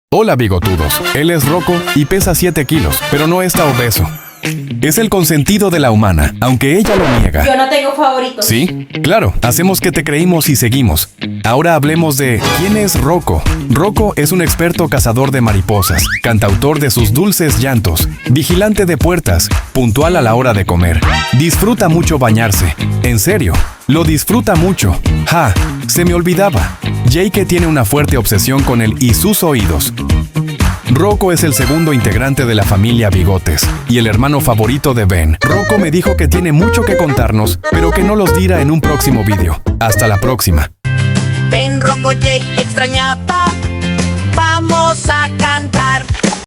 Hola bigotudos, él es Rocco y pesa 7 kilos, pero no está obeso. Es el consentido de la humana, aunque ella lo niega. Yo no tengo favoritos. ¿Sí? Claro, hacemos que te creímos y seguimos. Ahora hablemos de ¿quién es Rocco? Rocco es un experto cazador de mariposas, cantautor de sus dulces llantos, vigilante de puertas, puntual a la hora de comer. Disfruta mucho bañarse. En serio, lo disfruta mucho. ¡Ja! Se me olvidaba. Jake tiene una fuerte obsesión con él y sus oídos. Rocco es el segundo integrante de la familia Bigotes y el hermano favorito de Ben. Rocco me dijo que tiene mucho que contarnos, pero que no los dirá en un próximo vídeo. Hasta la próxima. Ben, Rocco, Jake, extrañaba. Vamos a cantar.